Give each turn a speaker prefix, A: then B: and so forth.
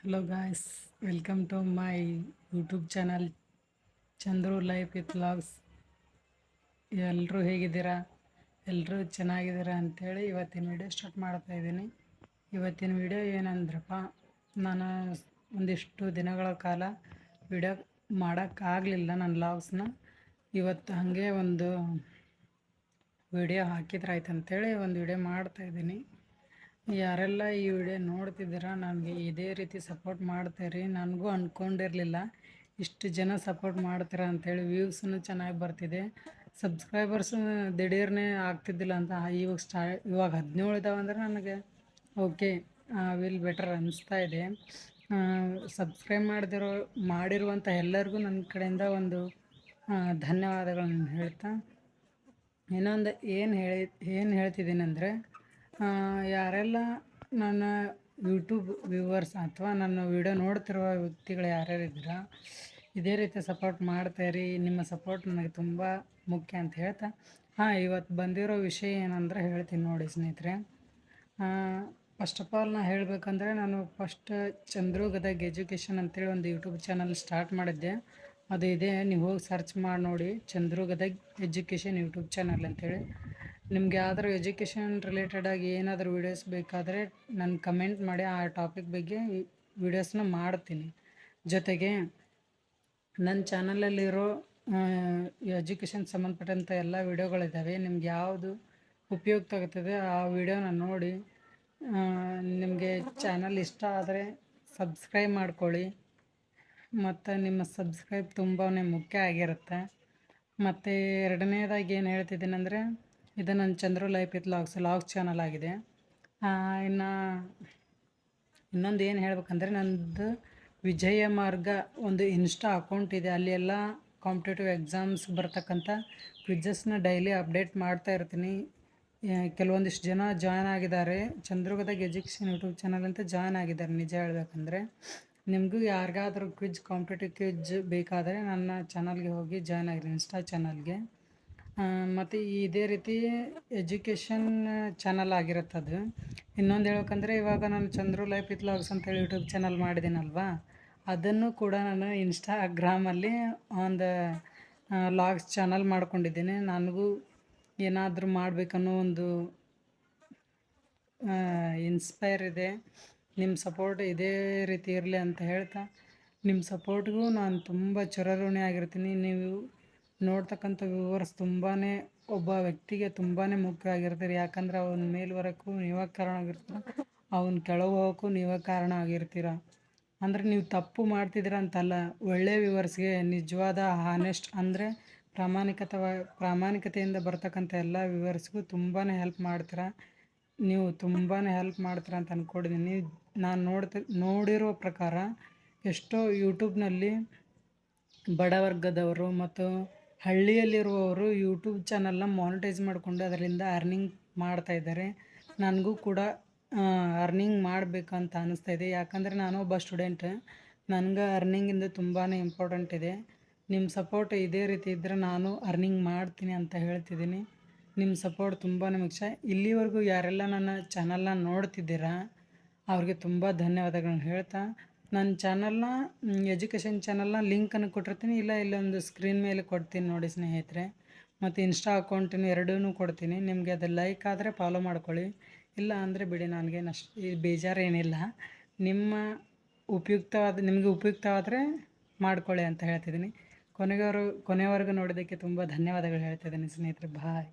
A: Hello guys, welcome to my YouTube channel Chandru life with vlogs. ಎಲ್ಲರೂ ಹೇಗಿದ್ದೀರಾ? ಎಲ್ಲರೂ ಚೆನ್ನಾಗಿದ್ದೀರಾ ಅಂಥೇಳಿ ಇವತ್ತಿನ ವಿಡಿಯೋ ಸ್ಟಾರ್ಟ್ ಮಾಡ್ತಾ ಇದ್ದೀನಿ. ಇವತ್ತಿನ ವಿಡಿಯೋ ಏನಂದ್ರಪ್ಪ, ನಾನು ಒಂದಿಷ್ಟು ದಿನಗಳ ಕಾಲ ವಿಡಿಯೋ ಮಾಡೋಕ್ಕಾಗಲಿಲ್ಲ ನನ್ನ ವ್ಲಾಗ್ಸ್ನ. ಇವತ್ತು ಹಾಗೆ ಒಂದು ವಿಡಿಯೋ ಹಾಕಿದ್ರಾಯ್ತು ಅಂಥೇಳಿ ಒಂದು ವಿಡಿಯೋ ಮಾಡ್ತಾಯಿದ್ದೀನಿ. ಯಾರೆಲ್ಲ ಈ ವಿಡಿಯೋ ನೋಡ್ತಿದ್ದೀರಾ ನನಗೆ ಇದೇ ರೀತಿ ಸಪೋರ್ಟ್ ಮಾಡ್ತೀರಿ. ನನಗೂ ಅಂದ್ಕೊಂಡಿರಲಿಲ್ಲ ಇಷ್ಟು ಜನ ಸಪೋರ್ಟ್ ಮಾಡ್ತೀರಾ ಅಂಥೇಳಿ. ವ್ಯೂಸನ್ನು ಚೆನ್ನಾಗಿ ಬರ್ತಿದೆ, ಸಬ್ಸ್ಕ್ರೈಬರ್ಸ್ ದಿಢೀರ್ನೇ ಆಗ್ತಿದ್ದಿಲ್ಲ ಅಂತ. ಇವಾಗ 17 ಇದಾವೆ ಅಂದರೆ ನನಗೆ ಓಕೆ, ವಿಲ್ ಬೆಟರ್ ಅನಿಸ್ತಾ ಇದೆ. ಸಬ್ಸ್ಕ್ರೈಬ್ ಮಾಡಿರುವಂಥ ಎಲ್ಲರಿಗೂ ನನ್ನ ಕಡೆಯಿಂದ ಒಂದು ಧನ್ಯವಾದಗಳನ್ನು ಹೇಳ್ತಾ, ಇನ್ನೊಂದು ಏನು ಹೇಳ್ತಿದ್ದೀನಿ ಅಂದರೆ, ಯಾರೆಲ್ಲ ನನ್ನ ಯೂಟ್ಯೂಬ್ ವ್ಯೂವರ್ಸ್ ಅಥವಾ ನನ್ನ ವಿಡಿಯೋ ನೋಡ್ತಿರುವ ವ್ಯಕ್ತಿಗಳು ಯಾರ್ಯಾರು ಇದ್ದೀರಾ, ಇದೇ ರೀತಿ ಸಪೋರ್ಟ್ ಮಾಡ್ತಾಯಿರಿ. ನಿಮ್ಮ ಸಪೋರ್ಟ್ ನನಗೆ ತುಂಬ ಮುಖ್ಯ ಅಂತ ಹೇಳ್ತಾ, ಇವತ್ತು ಬಂದಿರೋ ವಿಷಯ ಏನಂದರೆ ಹೇಳ್ತೀನಿ ನೋಡಿ ಸ್ನೇಹಿತರೆ. ಫಸ್ಟ್ ಆಫ್ ಆಲ್ ಹೇಳಬೇಕಂದ್ರೆ, ನಾನು ಫಸ್ಟ್ ಚಂದ್ರು ಗದಗ್ ಎಜುಕೇಷನ್ ಅಂತೇಳಿ ಒಂದು ಯೂಟ್ಯೂಬ್ ಚಾನಲ್ ಸ್ಟಾರ್ಟ್ ಮಾಡಿದ್ದೆ. ಅದು ಇದೆ, ನೀವು ಹೋಗಿ ಸರ್ಚ್ ಮಾಡಿ ನೋಡಿ, Chandru Gadag education YouTube channel ಅಂತೇಳಿ. ನಿಮ್ಗೆ ಯಾವ್ದಾದ್ರು ಎಜುಕೇಷನ್ ರಿಲೇಟೆಡಾಗಿ ಏನಾದರೂ ವೀಡಿಯೋಸ್ ಬೇಕಾದರೆ ನನ್ನ ಕಮೆಂಟ್ ಮಾಡಿ, ಆ ಟಾಪಿಕ್ ಬಗ್ಗೆ ವೀಡಿಯೋಸ್ನ ಮಾಡ್ತೀನಿ. ಜೊತೆಗೆ ನನ್ನ ಚಾನಲಲ್ಲಿರೋ ಎಜುಕೇಷನ್ ಸಂಬಂಧಪಟ್ಟಂಥ ಎಲ್ಲ ವೀಡಿಯೋಗಳಿದ್ದಾವೆ. ನಿಮ್ಗೆ ಯಾವುದು ಉಪಯುಕ್ತ ಆಗುತ್ತದೆ ಆ ವಿಡಿಯೋನ ನೋಡಿ. ನಿಮಗೆ ಚಾನಲ್ ಇಷ್ಟ ಆದರೆ ಸಬ್ಸ್ಕ್ರೈಬ್ ಮಾಡ್ಕೊಳ್ಳಿ. ಮತ್ತು ನಿಮ್ಮ ಸಬ್ಸ್ಕ್ರೈಬ್ ತುಂಬಾ ಮುಖ್ಯ ಆಗಿರುತ್ತೆ. ಮತ್ತು ಎರಡನೇದಾಗಿ ಏನು ಹೇಳ್ತಿದ್ದೀನಿ ಅಂದರೆ, ಇದು ನನ್ನ Chandru life with vlogs channel ಆಗಿದೆ. ಇನ್ನೊಂದು ಏನು ಹೇಳ್ಬೇಕಂದ್ರೆ, ನನ್ನದು ವಿಜಯ ಮಾರ್ಗ ಒಂದು ಇನ್ಸ್ಟಾ ಅಕೌಂಟ್ ಇದೆ. ಅಲ್ಲಿ ಎಲ್ಲ ಕಾಂಪಿಟೇಟಿವ್ ಎಕ್ಸಾಮ್ಸ್ ಬರ್ತಕ್ಕಂಥ ಕ್ವಿಜಸ್ನ ಡೈಲಿ ಅಪ್ಡೇಟ್ ಮಾಡ್ತಾ ಇರ್ತೀನಿ. ಕೆಲವೊಂದಿಷ್ಟು ಜನ ಜಾಯ್ನ್ ಆಗಿದ್ದಾರೆ, Chandru Gadag education YouTube channel ಅಂತ ಜಾಯ್ನ್ ಆಗಿದ್ದಾರೆ. ನಿಜ ಹೇಳಬೇಕಂದ್ರೆ, ನಿಮಗೂ ಯಾರಿಗಾದ್ರೂ ಕಾಂಪಿಟೇಟಿವ್ ಕ್ವಿಜ್ ಬೇಕಾದರೆ ನನ್ನ ಚಾನಲ್ಗೆ ಹೋಗಿ ಜಾಯ್ನ್ ಆಗಿರಿ, ಇನ್ಸ್ಟಾ ಚಾನಲ್ಗೆ. ಮತ್ತು ಇದೇ ರೀತಿ ಎಜುಕೇಷನ್ ಚಾನಲ್ ಆಗಿರುತ್ತೆ ಅದು. ಇನ್ನೊಂದು ಹೇಳ್ಬೇಕಂದ್ರೆ, ಇವಾಗ ನಾನು ಚಂದ್ರು ಲೈಫ್ ವಿತ್ ವ್ಲಾಗ್ಸ್ ಅಂತೇಳಿ ಯೂಟ್ಯೂಬ್ ಚಾನಲ್ ಮಾಡಿದ್ದೀನಲ್ವ, ಅದನ್ನು ಕೂಡ ನಾನು ಇನ್ಸ್ಟಾಗ್ರಾಮಲ್ಲಿ ಒಂದು ಲಾಗ್ಸ್ ಚಾನಲ್ ಮಾಡ್ಕೊಂಡಿದ್ದೀನಿ. ನನಗೂ ಏನಾದರೂ ಮಾಡಬೇಕನ್ನೋ ಒಂದು ಇನ್ಸ್ಪೈರ್ ಇದೆ. ನಿಮ್ಮ ಸಪೋರ್ಟ್ ಇದೇ ರೀತಿ ಇರಲಿ ಅಂತ ಹೇಳ್ತಾ, ನಿಮ್ಮ ಸಪೋರ್ಟ್ಗೂ ನಾನು ತುಂಬ ಚಿರಋಣಿ ಆಗಿರ್ತೀನಿ. ನೀವು ನೋಡ್ತಕ್ಕಂಥ ವ್ಯೂವರ್ಸ್ ತುಂಬಾ ಒಬ್ಬ ವ್ಯಕ್ತಿಗೆ ತುಂಬಾ ಮುಖ್ಯ ಆಗಿರ್ತೀರಿ. ಯಾಕಂದರೆ ಅವನ ಮೇಲೆ ಬರೋಕ್ಕೂ ನೀವೇ ಕಾರಣ ಆಗಿರ್ತೀರ, ಅವನ ಕೆಳಗೆ ಹೋಗೋಕ್ಕೂ ನೀವೇ ಕಾರಣ ಆಗಿರ್ತೀರ. ಅಂದರೆ ನೀವು ತಪ್ಪು ಮಾಡ್ತಿದ್ದೀರ ಅಂತಲ್ಲ, ಒಳ್ಳೆಯ ವ್ಯೂವರ್ಸ್ಗೆ, ನಿಜವಾದ ಹಾನೆಸ್ಟ್ ಅಂದರೆ ಪ್ರಾಮಾಣಿಕತೆಯಿಂದ ಬರ್ತಕ್ಕಂಥ ಎಲ್ಲ ವ್ಯೂವರ್ಸ್ಗೂ ತುಂಬಾ ಹೆಲ್ಪ್ ಮಾಡ್ತೀರ. ನೀವು ತುಂಬಾ ಹೆಲ್ಪ್ ಮಾಡ್ತೀರ ಅಂತ ಅಂದ್ಕೊಂಡಿದ್ದೀನಿ. ನಾನು ನೋಡಿರೋ ಪ್ರಕಾರ ಎಷ್ಟೋ ಯೂಟ್ಯೂಬ್ನಲ್ಲಿ ಬಡವರ್ಗದವರು ಮತ್ತು ಹಳ್ಳಿಯಲ್ಲಿರುವವರು ಯೂಟ್ಯೂಬ್ ಚಾನಲ್ನ ಮಾನಿಟೈಸ್ ಮಾಡಿಕೊಂಡು ಅದರಿಂದ ಅರ್ನಿಂಗ್ ಮಾಡ್ತಾಯಿದ್ದಾರೆ. ನನಗೂ ಕೂಡ ಅರ್ನಿಂಗ್ ಮಾಡಬೇಕಂತ ಅನ್ನಿಸ್ತಾ ಇದೆ. ಯಾಕಂದರೆ ನಾನು ಒಬ್ಬ ಸ್ಟೂಡೆಂಟ್, ನನಗೆ ಅರ್ನಿಂಗಿಂದ ತುಂಬಾ ಇಂಪಾರ್ಟೆಂಟ್ ಇದೆ. ನಿಮ್ಮ ಸಪೋರ್ಟ್ ಇದೇ ರೀತಿ ಇದ್ದರೆ ನಾನು ಅರ್ನಿಂಗ್ ಮಾಡ್ತೀನಿ ಅಂತ ಹೇಳ್ತಿದ್ದೀನಿ. ನಿಮ್ಮ ಸಪೋರ್ಟ್ ತುಂಬಾ ಮುಖ್ಯ. ಇಲ್ಲಿವರೆಗೂ ಯಾರೆಲ್ಲ ನನ್ನ ಚಾನಲ್ನ ನೋಡ್ತಿದ್ದೀರಾ ಅವ್ರಿಗೆ ತುಂಬ ಧನ್ಯವಾದಗಳನ್ನ ಹೇಳ್ತಾ, ನನ್ನ ಚಾನಲ್ನ ಎಜುಕೇಷನ್ ಚಾನಲ್ನ ಲಿಂಕನ್ನು ಕೊಟ್ಟಿರ್ತೀನಿ, ಇಲ್ಲೊಂದು ಸ್ಕ್ರೀನ್ ಮೇಲೆ ಕೊಡ್ತೀನಿ ನೋಡಿ ಸ್ನೇಹಿತರೆ. ಮತ್ತು ಇನ್ಸ್ಟಾ ಅಕೌಂಟಿನ ಎರಡೂ ಕೊಡ್ತೀನಿ. ನಿಮಗೆ ಅದು ಲೈಕ್ ಆದರೆ ಫಾಲೋ ಮಾಡ್ಕೊಳ್ಳಿ, ಇಲ್ಲ ಅಂದರೆ ಬಿಡಿ, ನನಗೇನು ಅಷ್ಟು ಬೇಜಾರೇನಿಲ್ಲ. ನಿಮಗೆ ಉಪಯುಕ್ತವಾದರೆ ಮಾಡ್ಕೊಳ್ಳಿ ಅಂತ ಹೇಳ್ತಿದ್ದೀನಿ. ಕೊನೆಯವರೆಗೂ ನೋಡೋದಕ್ಕೆ ತುಂಬ ಧನ್ಯವಾದಗಳು ಹೇಳ್ತಿದ್ದೀನಿ ಸ್ನೇಹಿತರೆ. ಬಾಯ್.